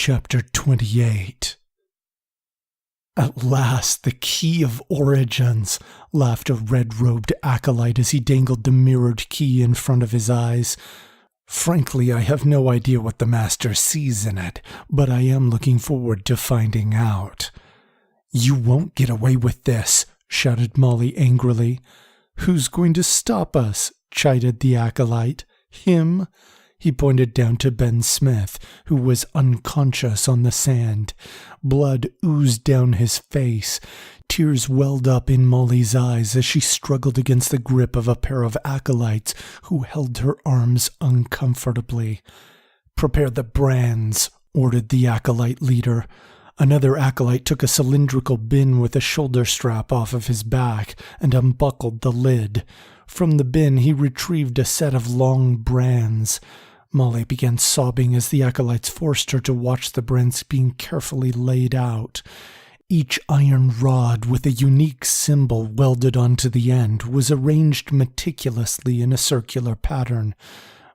Chapter 28. At last, the key of origins, laughed a red-robed acolyte as he dangled the mirrored key in front of his eyes. Frankly, I have no idea what the master sees in it, but I am looking forward to finding out. You won't get away with this, shouted Molly angrily. Who's going to stop us? Chided the acolyte. Him? He pointed down to Ben Smith, who was unconscious on the sand. Blood oozed down his face. Tears welled up in Molly's eyes as she struggled against the grip of a pair of acolytes who held her arms uncomfortably. "Prepare the brands," ordered the acolyte leader. Another acolyte took a cylindrical bin with a shoulder strap off of his back and unbuckled the lid. From the bin he retrieved a set of long brands. Molly began sobbing as the acolytes forced her to watch the brands being carefully laid out. Each iron rod with a unique symbol welded onto the end was arranged meticulously in a circular pattern.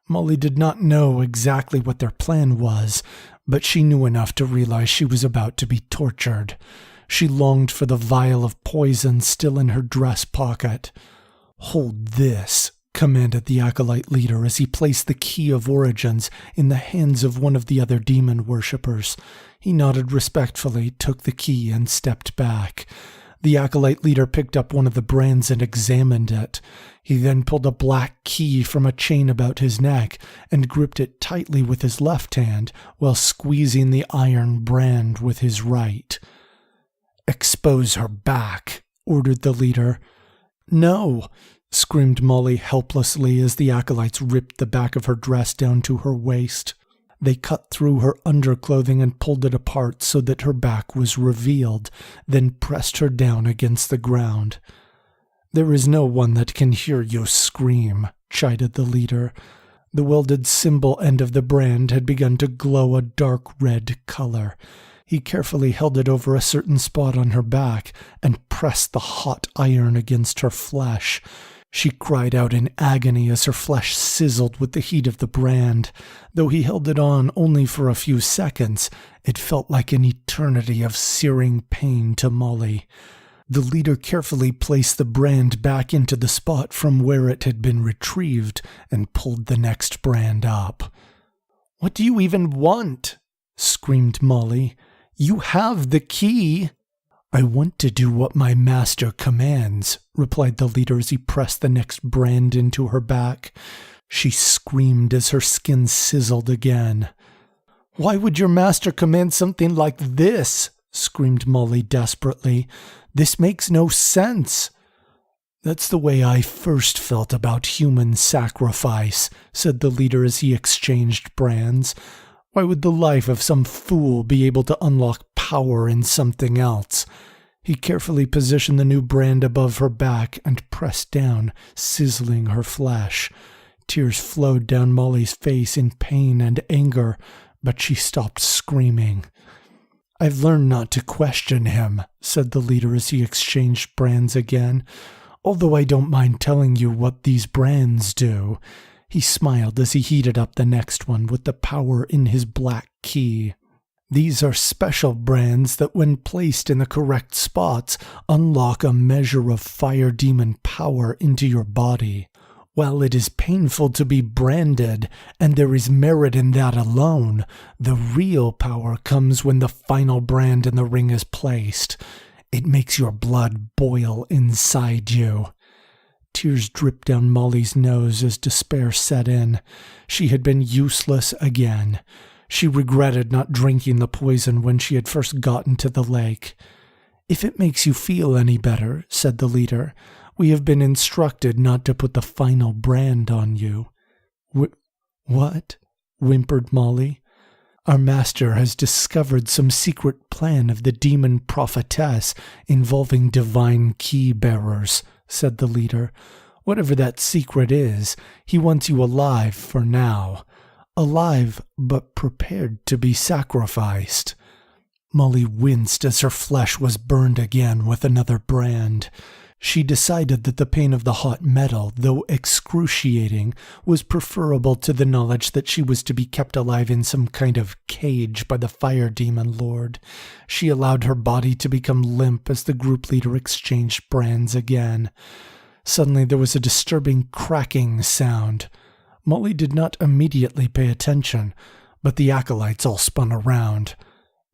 Molly did not know exactly what their plan was, but she knew enough to realize she was about to be tortured. She longed for the vial of poison still in her dress pocket. "Hold this," commanded the acolyte leader as he placed the key of origins in the hands of one of the other demon worshippers. He nodded respectfully, took the key, and stepped back. The acolyte leader picked up one of the brands and examined it. He then pulled a black key from a chain about his neck and gripped it tightly with his left hand while squeezing the iron brand with his right. "Expose her back," ordered the leader. "No!" screamed Molly helplessly as the acolytes ripped the back of her dress down to her waist. They cut through her underclothing and pulled it apart so that her back was revealed, then pressed her down against the ground. "There is no one that can hear you scream," chided the leader. The welded symbol end of the brand had begun to glow a dark red color. He carefully held it over a certain spot on her back and pressed the hot iron against her flesh. She cried out in agony as her flesh sizzled with the heat of the brand. Though he held it on only for a few seconds, it felt like an eternity of searing pain to Molly. The leader carefully placed the brand back into the spot from where it had been retrieved and pulled the next brand up. "What do you even want?" screamed Molly. "You have the key." "I want to do what my master commands," replied the leader as he pressed the next brand into her back. She screamed as her skin sizzled again. "Why would your master command something like this?" screamed Molly desperately. "This makes no sense." "That's the way I first felt about human sacrifice," said the leader as he exchanged brands. "Why would the life of some fool be able to unlock power in something else?" He carefully positioned the new brand above her back and pressed down, sizzling her flesh. Tears flowed down Molly's face in pain and anger, but she stopped screaming. "I've learned not to question him," said the leader as he exchanged brands again, "although I don't mind telling you what these brands do." He smiled as he heated up the next one with the power in his black key. "These are special brands that, when placed in the correct spots, unlock a measure of fire demon power into your body. While it is painful to be branded, and there is merit in that alone, the real power comes when the final brand in the ring is placed. It makes your blood boil inside you." Tears dripped down Molly's nose as despair set in. She had been useless again. She regretted not drinking the poison when she had first gotten to the lake. "If it makes you feel any better," said the leader, "we have been instructed not to put the final brand on you." What?" whimpered Molly. "Our master has discovered some secret plan of the demon prophetess involving divine key bearers," said the leader. "Whatever that secret is, he wants you alive for now. Alive, but prepared to be sacrificed." Molly winced as her flesh was burned again with another brand. She decided that the pain of the hot metal, though excruciating, was preferable to the knowledge that she was to be kept alive in some kind of cage by the fire demon lord. She allowed her body to become limp as the group leader exchanged brands again. Suddenly there was a disturbing cracking sound. Molly did not immediately pay attention, but the acolytes all spun around.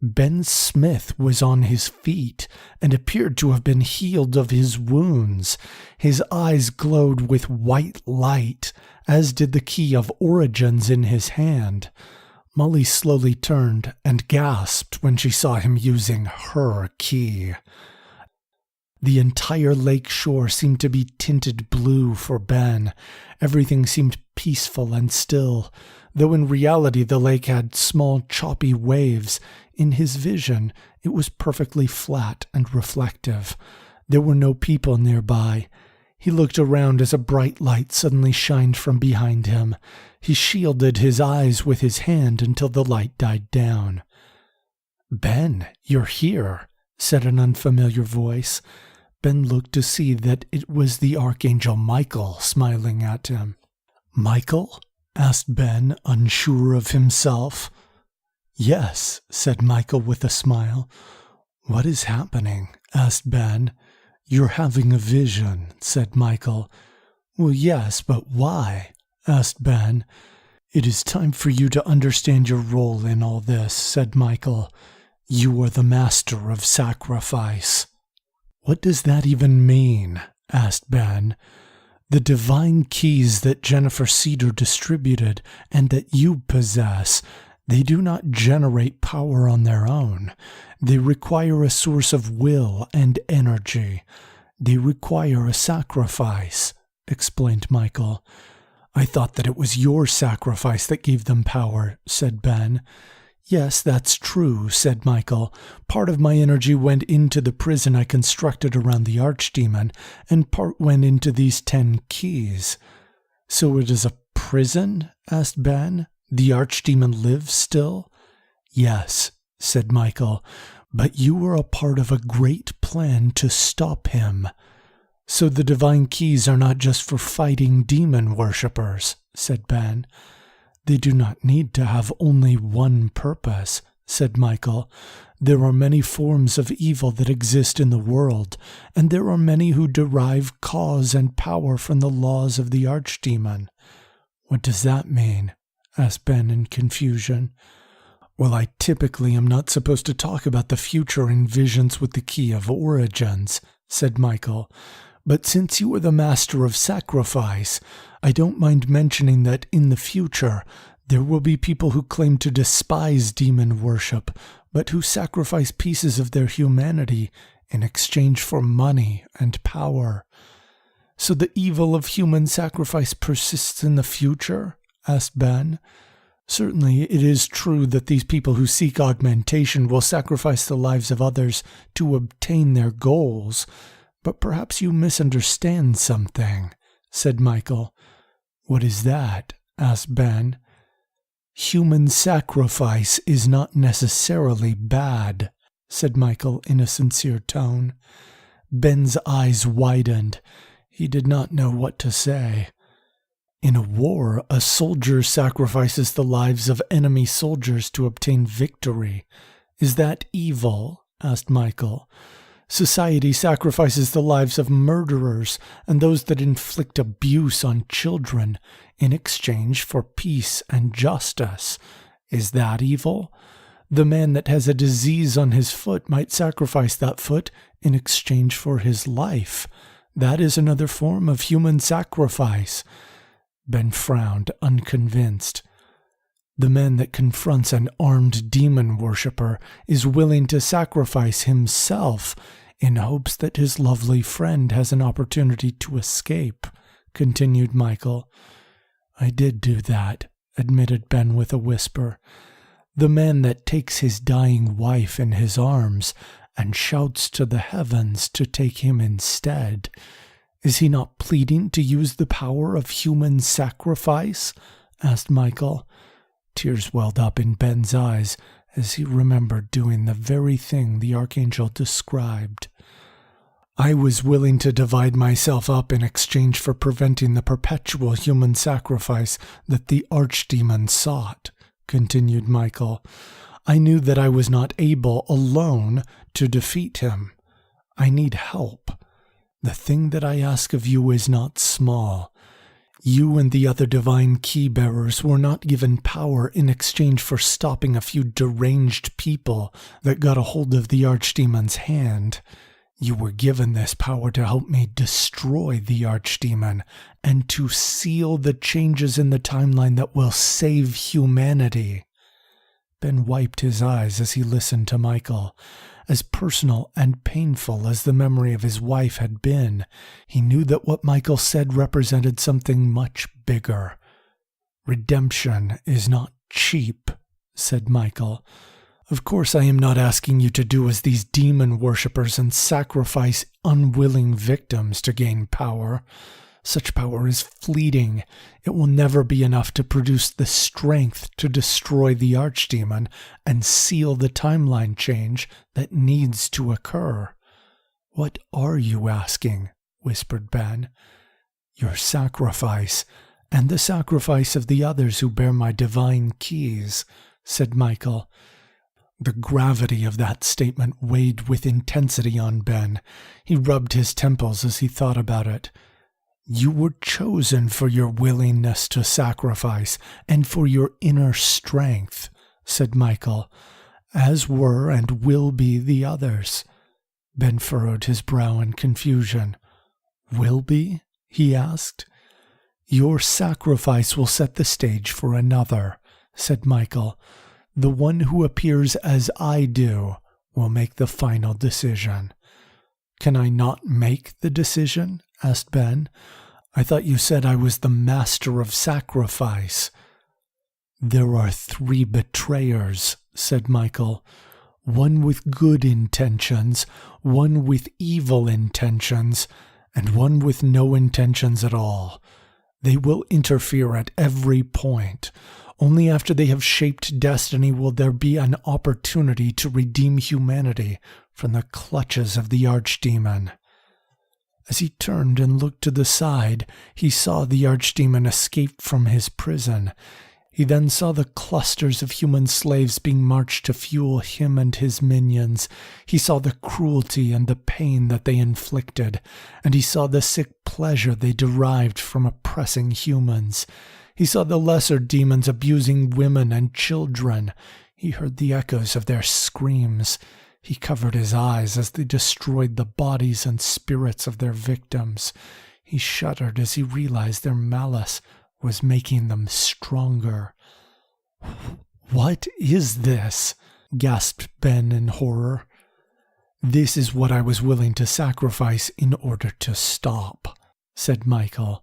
Ben Smith was on his feet and appeared to have been healed of his wounds. His eyes glowed with white light, as did the key of origins in his hand. Molly slowly turned and gasped when she saw him using her key. The entire lake shore seemed to be tinted blue for Ben. Everything seemed peaceful and still, though in reality the lake had small choppy waves. In his vision, it was perfectly flat and reflective. There were no people nearby. He looked around as a bright light suddenly shined from behind him. He shielded his eyes with his hand until the light died down. "Ben, you're here," said an unfamiliar voice. Ben looked to see that it was the Archangel Michael smiling at him. "Michael?" asked Ben, unsure of himself. "Yes," said Michael with a smile. "What is happening?" asked Ben. "You're having a vision," said Michael. "Well, yes, but why?" asked Ben. "It is time for you to understand your role in all this," said Michael. "You are the master of sacrifice." "What does that even mean?" asked Ben. "The divine keys that Jennifer Cedar distributed and that you possess, they do not generate power on their own. They require a source of will and energy. They require a sacrifice," explained Michael. "I thought that it was your sacrifice that gave them power," said Ben. "Yes, that's true," said Michael. "Part of my energy went into the prison I constructed around the archdemon, and part went into these 10 keys." "So it is a prison?" asked Ben. "The archdemon lives still?" "Yes," said Michael, "but you were a part of a great plan to stop him." "So the divine keys are not just for fighting demon worshippers," said Ben. "They do not need to have only one purpose," said Michael. "There are many forms of evil that exist in the world, and there are many who derive cause and power from the laws of the archdemon." "What does that mean?" asked Ben in confusion. "Well, I typically am not supposed to talk about the future in visions with the key of origins," said Michael. "But since you are the master of sacrifice, I don't mind mentioning that in the future there will be people who claim to despise demon worship, but who sacrifice pieces of their humanity in exchange for money and power." "So the evil of human sacrifice persists in the future?" asked Ben. "Certainly it is true that these people who seek augmentation will sacrifice the lives of others to obtain their goals, but perhaps you misunderstand something," said Michael. "What is that?" asked Ben. "Human sacrifice is not necessarily bad," said Michael in a sincere tone. Ben's eyes widened. He did not know what to say. "In a war, a soldier sacrifices the lives of enemy soldiers to obtain victory. Is that evil?" asked Michael. "Society sacrifices the lives of murderers and those that inflict abuse on children in exchange for peace and justice. Is that evil? The man that has a disease on his foot might sacrifice that foot in exchange for his life. That is another form of human sacrifice." Ben frowned, unconvinced. "The man that confronts an armed demon worshipper is willing to sacrifice himself in hopes that his lovely friend has an opportunity to escape," continued Michael. "I did do that," admitted Ben with a whisper. "The man that takes his dying wife in his arms and shouts to the heavens to take him instead. Is he not pleading to use the power of human sacrifice?" asked Michael. Tears welled up in Ben's eyes as he remembered doing the very thing the Archangel described. I was willing to divide myself up in exchange for preventing the perpetual human sacrifice that the archdemon sought, continued Michael. I knew that I was not able alone to defeat him. I need help. The thing that I ask of you is not small. You and the other divine key-bearers were not given power in exchange for stopping a few deranged people that got a hold of the archdemon's hand. You were given this power to help me destroy the archdemon and to seal the changes in the timeline that will save humanity. Ben wiped his eyes as he listened to Michael. As personal and painful as the memory of his wife had been, he knew that what Michael said represented something much bigger. Redemption is not cheap, said Michael. Of course I am not asking you to do as these demon worshippers and sacrifice unwilling victims to gain power. Such power is fleeting. It will never be enough to produce the strength to destroy the archdemon and seal the timeline change that needs to occur. What are you asking? Whispered Ben. Your sacrifice, and the sacrifice of the others who bear my divine keys, said Michael. The gravity of that statement weighed with intensity on Ben. He rubbed his temples as he thought about it. You were chosen for your willingness to sacrifice and for your inner strength, said Michael, as were and will be the others. Ben furrowed his brow in confusion. Will be? He asked. Your sacrifice will set the stage for another, said Michael. The one who appears as I do will make the final decision. Can I not make the decision? Asked Ben. I thought you said I was the master of sacrifice. There are 3 betrayers, said Michael. One with good intentions, one with evil intentions, and one with no intentions at all. They will interfere at every point. Only after they have shaped destiny will there be an opportunity to redeem humanity from the clutches of the archdemon. As he turned and looked to the side, he saw the archdemon escape from his prison. He then saw the clusters of human slaves being marched to fuel him and his minions. He saw the cruelty and the pain that they inflicted, and he saw the sick pleasure they derived from oppressing humans. He saw the lesser demons abusing women and children. He heard the echoes of their screams. He covered his eyes as they destroyed the bodies and spirits of their victims. He shuddered as he realized their malice was making them stronger. What is this? Gasped Ben in horror. This is what I was willing to sacrifice in order to stop, said Michael.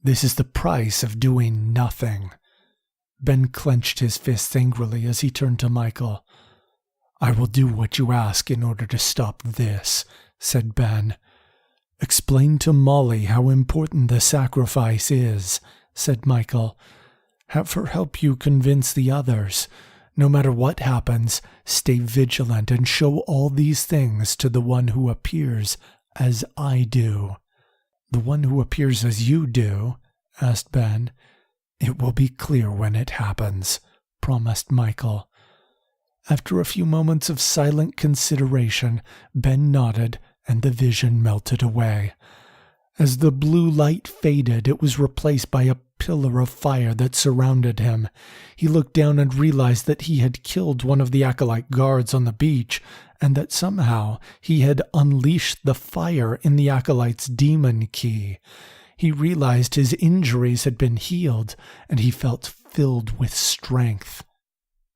This is the price of doing nothing. Ben clenched his fists angrily as he turned to Michael. I will do what you ask in order to stop this, said Ben. Explain to Molly how important the sacrifice is, said Michael. Have her help you convince the others. No matter what happens, stay vigilant and show all these things to the one who appears as I do. The one who appears as you do? Asked Ben. It will be clear when it happens, promised Michael. After a few moments of silent consideration, Ben nodded and the vision melted away. As the blue light faded, it was replaced by a pillar of fire that surrounded him. He looked down and realized that he had killed one of the acolyte guards on the beach, and that somehow he had unleashed the fire in the acolyte's demon key. He realized his injuries had been healed, and he felt filled with strength.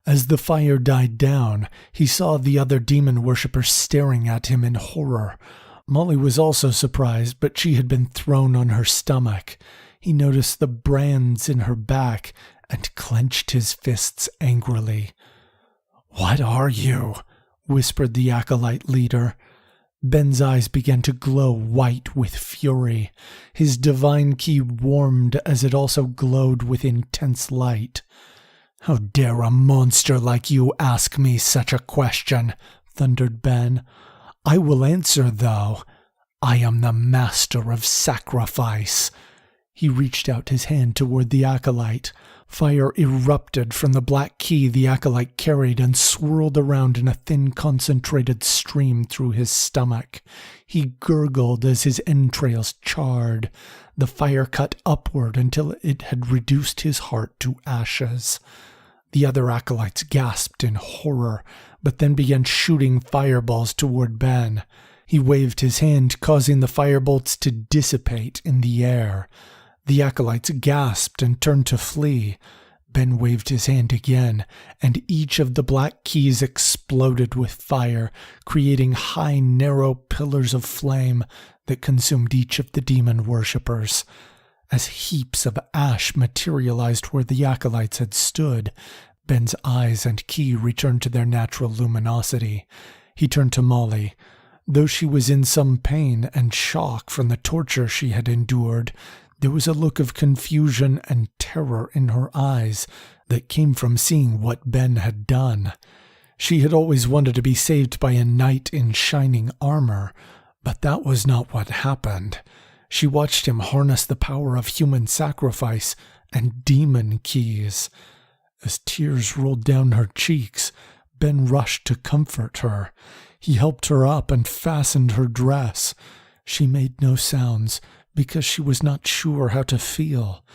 As the fire died down, he saw the other demon worshippers staring at him in horror. Molly was also surprised, but she had been thrown on her stomach. He noticed the brands in her back and clenched his fists angrily. "What are you?" whispered the acolyte leader. Ben's eyes began to glow white with fury. His divine key warmed as it also glowed with intense light. "How dare a monster like you ask me such a question?" thundered Ben. "I will answer, though. I am the master of sacrifice." He reached out his hand toward the acolyte. Fire erupted from the black key the acolyte carried and swirled around in a thin, concentrated stream through his stomach. He gurgled as his entrails charred. The fire cut upward until it had reduced his heart to ashes. The other acolytes gasped in horror, but then began shooting fireballs toward Ben. He waved his hand, causing the firebolts to dissipate in the air. The acolytes gasped and turned to flee. Ben waved his hand again, and each of the black keys exploded with fire, creating high, narrow pillars of flame that consumed each of the demon worshippers. As heaps of ash materialized where the acolytes had stood, Ben's eyes and key returned to their natural luminosity. He turned to Molly. Though she was in some pain and shock from the torture she had endured, there was a look of confusion and terror in her eyes that came from seeing what Ben had done. She had always wanted to be saved by a knight in shining armor, but that was not what happened. She watched him harness the power of human sacrifice and demon keys. As tears rolled down her cheeks, Ben rushed to comfort her. He helped her up and fastened her dress. She made no sounds, because she was not sure how to feel.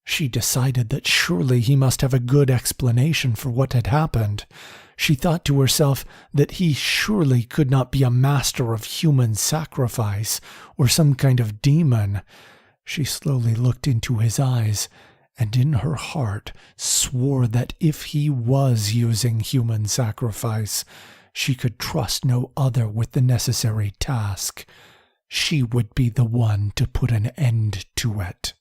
She decided that surely he must have a good explanation for what had happened. She thought to herself that he surely could not be a master of human sacrifice or some kind of demon. She slowly looked into his eyes, and in her heart swore that if he was using human sacrifice, she could trust no other with the necessary task. She would be the one to put an end to it.